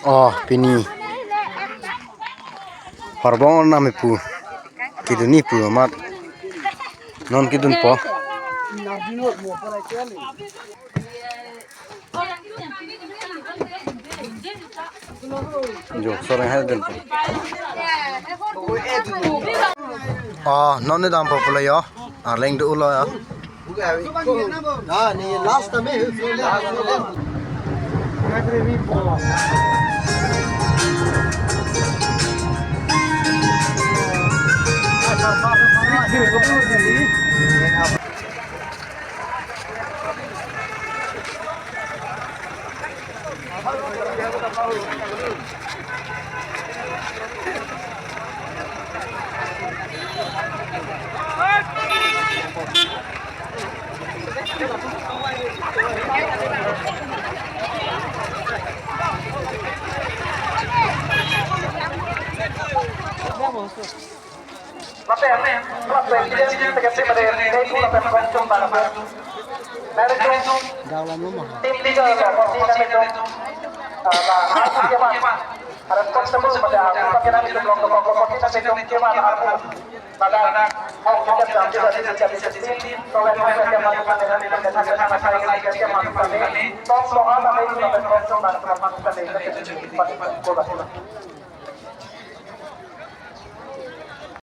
Oh, pini. Horbong nami pu. Kidu ni pu amat. Non kidun po. Jo, sorang hai den po. Oh, non ne dam po pula yo. Arleng du ulo ya. Nah, ni last time